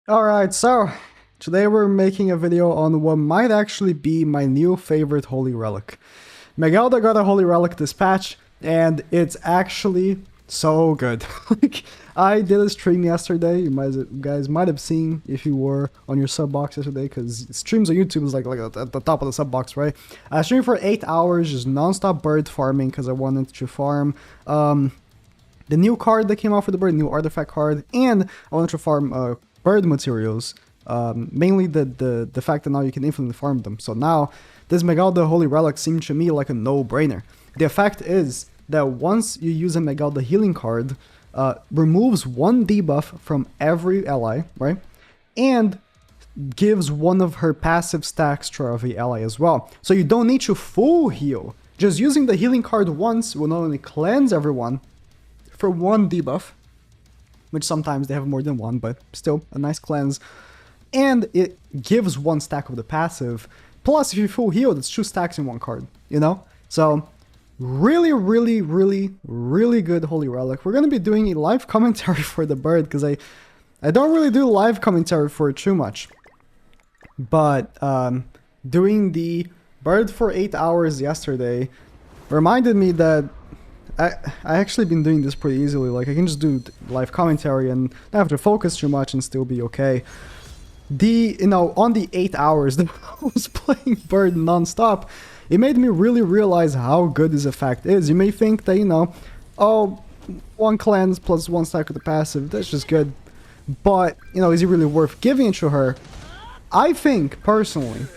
Alright, so today we're making a video on what might actually be my new favorite Holy Relic. MEGERDA got a Holy Relic this patch, and it's actually so good. Like, I did a stream yesterday, guys might have seen if you were on your sub box yesterday, because streams on YouTube is like at the top of the sub box, right? I streamed for 8 hours, just non-stop bird farming, because I wanted to farm the new card that came out for the bird, new artifact card, and I wanted to farm bird materials. Mainly the fact that now you can infinitely farm them. So now this MEGERDA Holy Relic seemed to me like a no-brainer. The effect is that once you use a MEGERDA healing card, removes one debuff from every ally, right? And gives one of her passive stacks to every ally as well. So you don't need to full heal. Just using the healing card once will not only cleanse everyone for one debuff, which sometimes they have more than one, but still a nice cleanse. And it gives one stack of the passive. Plus, if you full heal, that's 2 stacks in one card, you know? So, really good Holy Relic. We're going to be doing a live commentary for the bird, because I don't really do live commentary for it too much. But doing the bird for 8 hours yesterday reminded me that I actually been doing this pretty easily. Like, I can just do live commentary and not have to focus too much and still be okay. On the 8 hours that I was playing bird non-stop, it made me really realize how good this effect is. You may think that, oh, 1 cleanse plus 1 stack of the passive, that's just good. But, is it really worth giving it to her? I think, personally,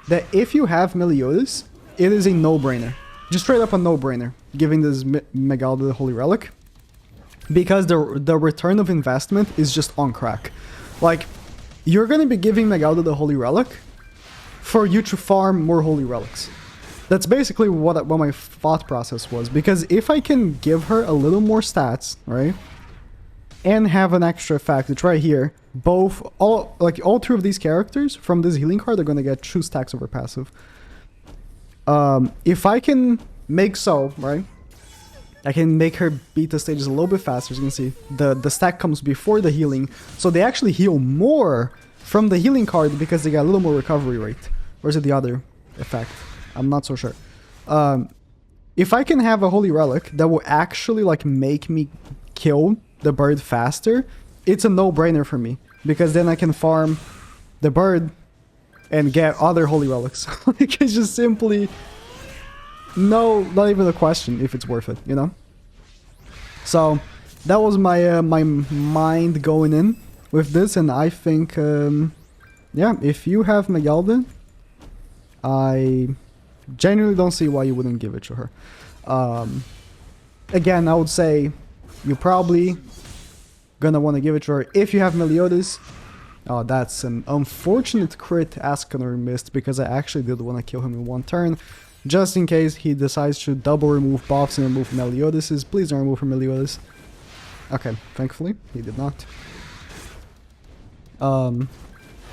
that if you have Meliodas, it is a no-brainer. Just straight up a no-brainer, giving this MEGERDA the Holy Relic. Because the return of investment is just on crack. Like, you're going to be giving MEGERDA the Holy Relic for you to farm more Holy Relics. That's basically what my thought process was. Because if I can give her a little more stats, right? And have an extra effect, it's right here. All 3 of these characters from this healing card are going to get 2 stacks of her passive. If I can make so, right? I can make her beat the stages a little bit faster. As you can see, the stack comes before the healing. So they actually heal more from the healing card because they got a little more recovery rate. Or is it the other effect? I'm not so sure. If I can have a Holy Relic that will actually like make me kill the bird faster, it's a no-brainer for me. Because then I can farm the bird and get other Holy Relics. Like, it's just simply... No, not even a question if it's worth it, So, that was my my mind going in with this, and I think, yeah, if you have MEGERDA, I genuinely don't see why you wouldn't give it to her. Again, I would say you're probably gonna want to give it to her if you have Meliodas. Oh, that's an unfortunate crit Ascanor missed, because I actually did want to kill him in 1 turn. Just in case he decides to double remove buffs and remove Meliodas'. Please don't remove Meliodas. Okay, thankfully, he did not.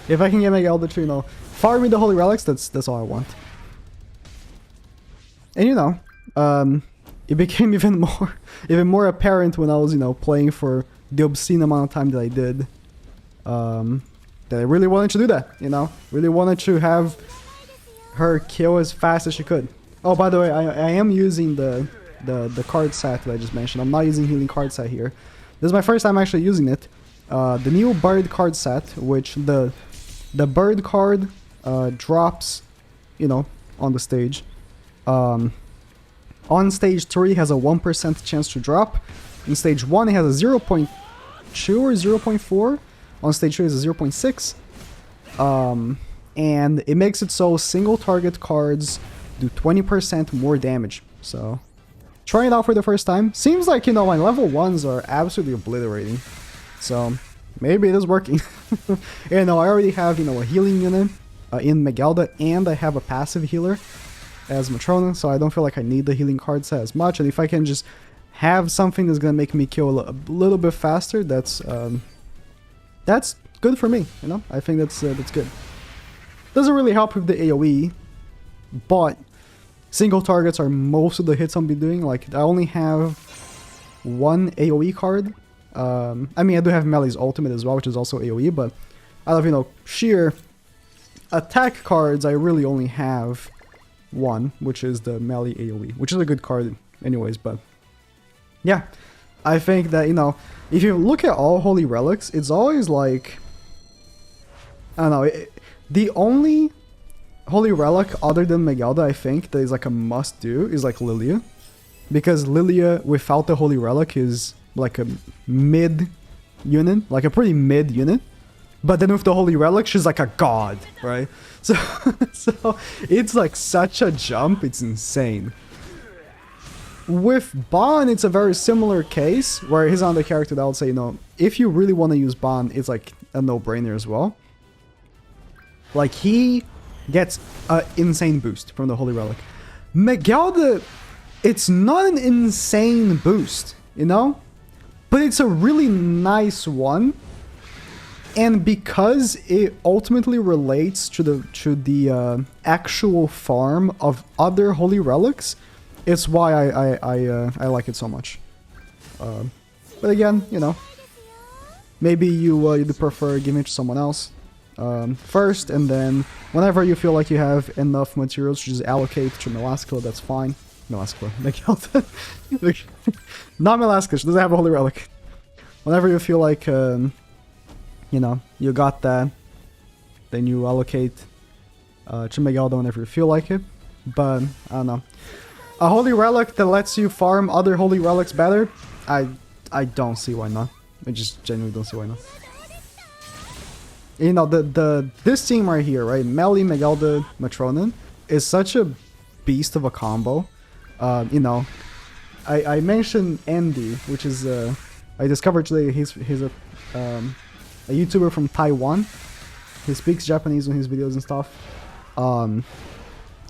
If I can get MEGERDA to, farm me the Holy Relics, that's all I want. And it became even more apparent when I was, playing for the obscene amount of time that I did. That I really wanted to do that, Really wanted to have her kill as fast as she could. Oh, by the way, I am using the card set that I just mentioned. I'm not using healing card set here. This is my first time actually using it. The new bird card set, which the bird card drops, on the stage. On stage 3 has a 1% chance to drop. In stage 1 it has a 0.2 or 0.4. On stage 2 is a 0.6. And it makes it so single target cards do 20% more damage. So, trying it out for the first time. Seems like, my level 1s are absolutely obliterating. So, maybe it is working. I already have, a healing unit in MEGERDA, and I have a passive healer as Matrona, so I don't feel like I need the healing card set as much. And if I can just have something that's gonna make me kill a little bit faster, that's good for me, I think that's good. Doesn't really help with the AoE, but single targets are most of the hits I'll be doing. Like, I only have 1 AoE card. I mean, I do have Melee's ultimate as well, which is also AoE, but out of, you know, sheer attack cards, I really only have one, which is the melee AoE, which is a good card anyways, but yeah. I think that, you know, if you look at all Holy Relics, it's always like, I don't know, the only Holy Relic other than Megelda, I think, that is like a must-do is like Lilia. Because Lilia, without the Holy Relic, is like a mid-unit, like a pretty mid-unit. But then with the Holy Relic, she's like a god, right? So, so it's like such a jump, it's insane. With Ban, it's a very similar case, where he's another character that I would say, you know, if you really want to use Ban, it's like a no-brainer as well. Like, he gets an insane boost from the Holy Relic. Megelda, it's not an insane boost, you know? But it's a really nice one. And because it ultimately relates to the actual farm of other Holy Relics, it's why I like it so much. But again, you know, maybe you'd prefer giving it to someone else first, and then whenever you feel like you have enough materials, just allocate to Melascula, that's fine. Melascula, Megelda. Not Melascula, she doesn't have a Holy Relic. Whenever you feel like, you know, you got that, then you allocate to Megelda whenever you feel like it. But, I don't know. A Holy Relic that lets you farm other Holy Relics better? I don't see why not. I just genuinely don't see why not. You know, this team right here, right? Melee, Megelda, Matronin is such a beast of a combo. You know, I mentioned Andy, which is I discovered today he's a YouTuber from Taiwan. He speaks Japanese in his videos and stuff.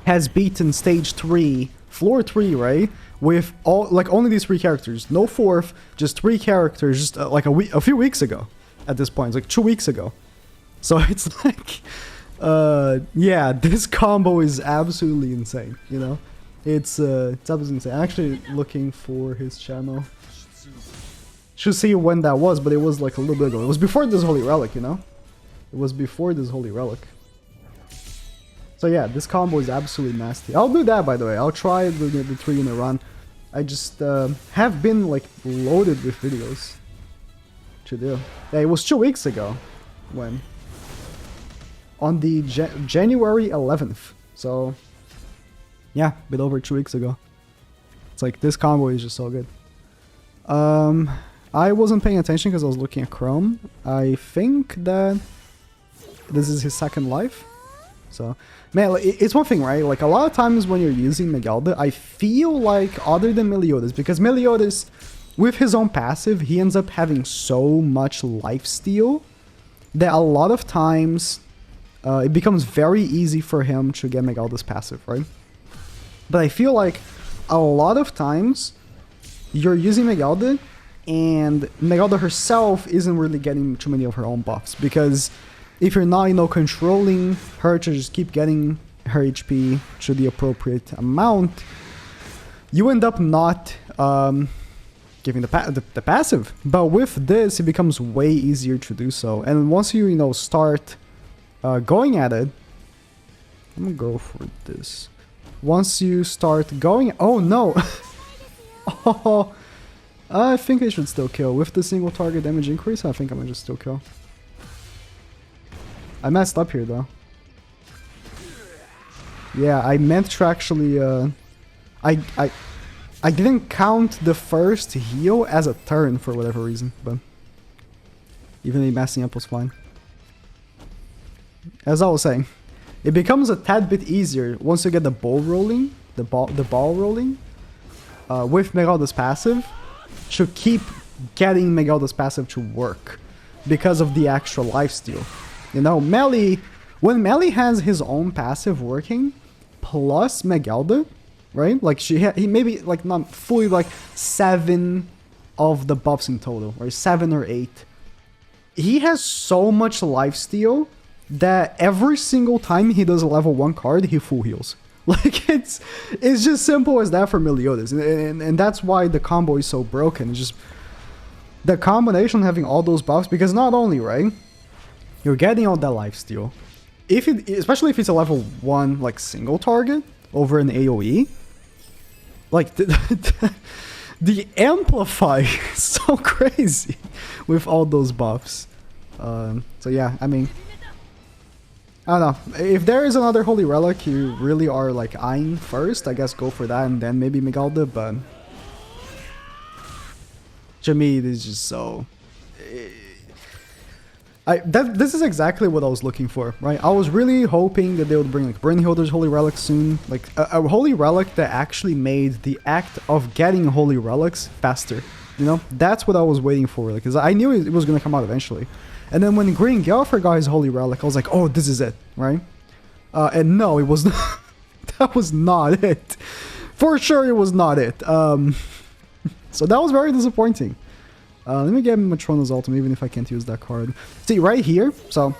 Has beaten stage 3, floor 3, right? With all, like, only these 3 characters. No fourth, just 3 characters, just like a few weeks ago at this point. It's like 2 weeks ago. So it's like, yeah, this combo is absolutely insane, you know? It's absolutely insane. I'm actually looking for his channel. Should see when that was, but it was like a little bit ago. It was before this Holy Relic, you know? It was before this Holy Relic. So yeah, this combo is absolutely nasty. I'll do that, by the way. I'll try the 3 in a run. I just have been like loaded with videos to do. Yeah, it was 2 weeks ago. When? On the January 11th. So yeah, a bit over 2 weeks ago. It's like, this combo is just so good. I wasn't paying attention because I was looking at Chrome. I think that this is his second life. So, man, it's one thing, right? Like, a lot of times when you're using Megelda, I feel like, other than Meliodas, because Meliodas, with his own passive, he ends up having so much lifesteal that a lot of times it becomes very easy for him to get Megelda's passive, right? But I feel like a lot of times you're using Megelda, and Megelda herself isn't really getting too many of her own buffs, because if you're not, you know, controlling her to just keep getting her HP to the appropriate amount, you end up not giving the passive. But with this, it becomes way easier to do so. And once you, you know, start going at it, I'm gonna go for this. Once you start going, oh no, oh, I think I should still kill with the single target damage increase. I think I'm gonna just still kill. I messed up here though. Yeah, I meant to actually I didn't count the first heal as a turn for whatever reason, but even the messing up was fine. As I was saying, it becomes a tad bit easier once you get the ball rolling, the ball rolling with Megelda's passive, to keep getting Megelda's passive to work because of the actual lifesteal. You know, Melee, when Melee has his own passive working, plus Megelda, right? Like, he maybe, like, not fully, like, 7 of the buffs in total, or 7 or 8. He has so much lifesteal that every single time he does a level 1 card, he full heals. Like, it's just simple as that for Meliodas, and that's why the combo is so broken. It's just the combination of having all those buffs, because not only, right, You're getting all that lifesteal. If it, especially if it's a level 1 like single target over an AoE, like the amplify is so crazy with all those buffs. So yeah, I mean, I don't know. If there is another Holy Relic you really are like eyeing first, I guess go for that and then maybe MEGERDA, but to me it is just so... this is exactly what I was looking for, right? I was really hoping that they would bring like Brynhilder's Holy Relic soon, like a Holy Relic that actually made the act of getting Holy Relics faster. You know, that's what I was waiting for, because I knew it was going to come out eventually. And then when Green Gelfer got his Holy Relic, I was like, oh, this is it, right? And no, it was not. That was not it. For sure, it was not it. So that was very disappointing. Let me get Matrona's ultimate, even if I can't use that card. See, right here, so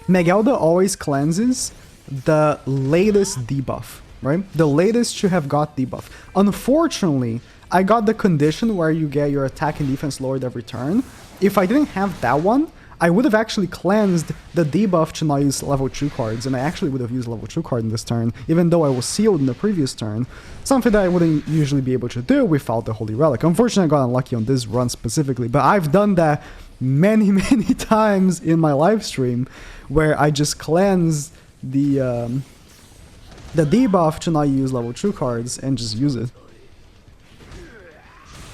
MEGERDA always cleanses the latest debuff, right? The latest should have got debuff. Unfortunately, I got the condition where you get your attack and defense lowered every turn. If I didn't have that one, I would have actually cleansed the debuff to not use level 2 cards, and I actually would have used level 2 card in this turn, even though I was sealed in the previous turn. Something that I wouldn't usually be able to do without the Holy Relic. Unfortunately, I got unlucky on this run specifically, but I've done that many, many times in my live stream, where I just cleanse the debuff to not use level 2 cards and just use it.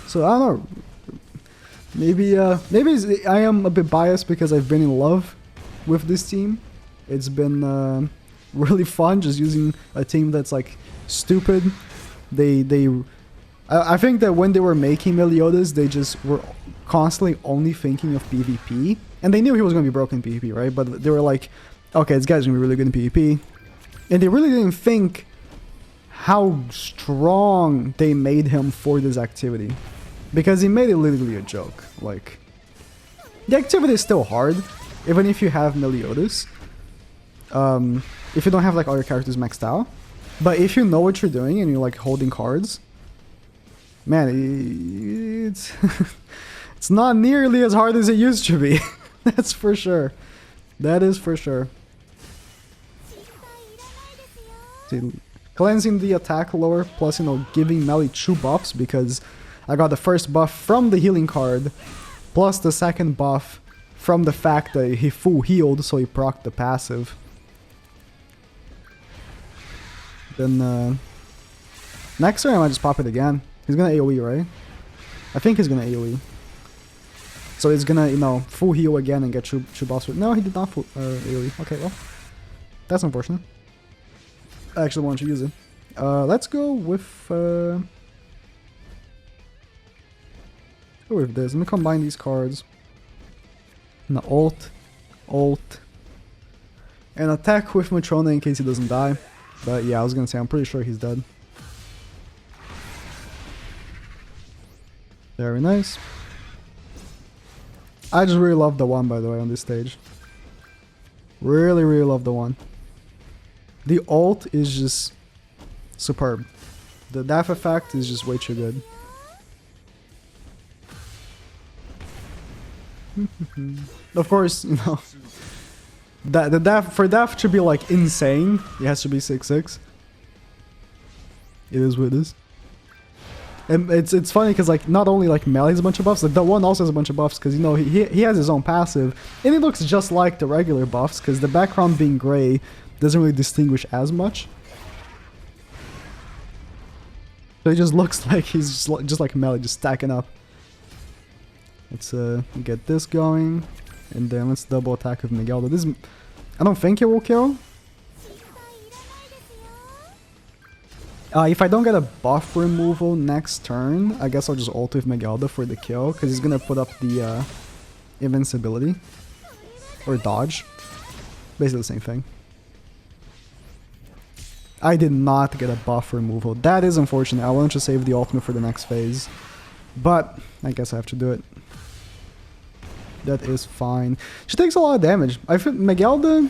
So I don't know. Maybe I am a bit biased because I've been in love with this team. It's been really fun just using a team that's like stupid. I think that when they were making Meliodas, they just were constantly only thinking of PvP, and they knew he was going to be broken in PvP, right? But they were like, okay, this guy's going to be really good in PvP, and they really didn't think how strong they made him for this activity. Because he made it literally a joke. Like, the activity is still hard, even if you have Meliodas. If you don't have like all your characters maxed out. But if you know what you're doing and you're like holding cards, man, it's it's not nearly as hard as it used to be. That's for sure. That is for sure. See, cleansing the attack lower, plus, you know, giving melee 2 buffs, because I got the first buff from the healing card, plus the second buff from the fact that he full healed, so he procced the passive. Then, next turn I might just pop it again. He's gonna AoE, right? I think he's gonna AoE. So he's gonna, you know, full heal again and get two buffs. No, he did not full AoE. Okay, well, that's unfortunate. I actually wanted to use it. Let's go with this. Let me combine these cards. And ult, and attack with Matrona in case he doesn't die. But yeah, I was gonna say, I'm pretty sure he's dead. Very nice. I just really love the one, by the way, on this stage. Really, really love the one. The ult is just superb. The death effect is just way too good. Of course, you know, that the death, for death to be like insane, it has to be 6/6. It is what it is. And it's funny because like not only like melee has a bunch of buffs, like the one also has a bunch of buffs because, you know, he has his own passive, and it looks just like the regular buffs because the background being gray doesn't really distinguish as much. So it just looks like he's just like melee, just stacking up. Let's get this going, and then let's double attack with MEGERDA. This, I don't think it will kill. If I don't get a buff removal next turn, I guess I'll just ult with MEGERDA for the kill, because he's gonna put up the invincibility or dodge. Basically the same thing. I did not get a buff removal. That is unfortunate. I wanted to save the ultimate for the next phase, but I guess I have to do it. That is fine. She takes a lot of damage. I feel MEGERDA,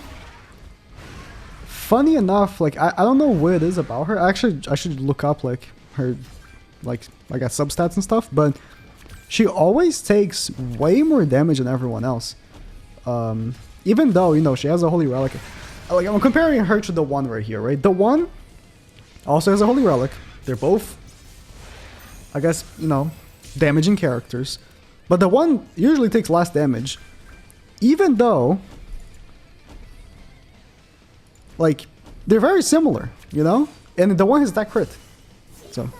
funny enough, like I don't know what it is about her. Actually, I should look up like her, like I got substats and stuff, but she always takes way more damage than everyone else. even though, you know, she has a Holy Relic, like, I'm comparing her to the one right here, right? The one also has a Holy Relic. They're both, I guess, you know, damaging characters. But the one usually takes less damage. Even though, like, they're very similar, you know? And the one has that crit. So,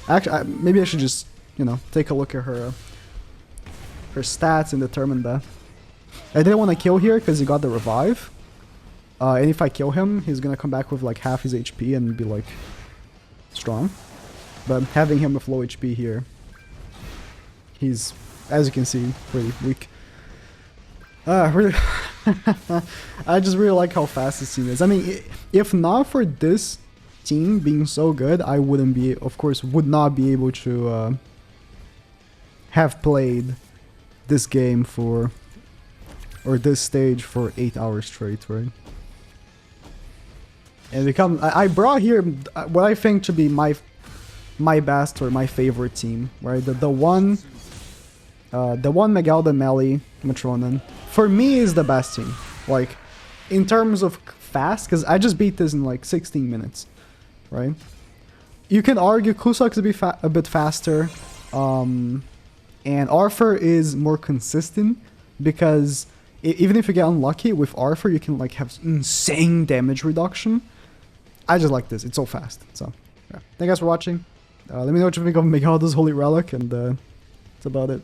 actually, maybe I should just, you know, take a look at her stats and determine that. I didn't want to kill here because he got the revive. And if I kill him, he's gonna come back with like half his HP and be like strong. But having him with low HP here, he's, as you can see, pretty weak. Really, I just really like how fast this team is. I mean, if not for this team being so good, I wouldn't be, of course, would not be able to have played this game for, or this stage for 8 hours straight, right? And I brought here what I think to be my best or my favorite team, right? The one Megelda Melee Matronen for me is the best team. Like, in terms of fast, because I just beat this in like 16 minutes, right? You can argue Kusak's a bit faster, and Arthur is more consistent because even if you get unlucky with Arthur, you can like have insane damage reduction. I just like this. It's so fast. So, yeah. Thank you guys for watching. Let me know what you think of Megelda's Holy Relic, and that's about it.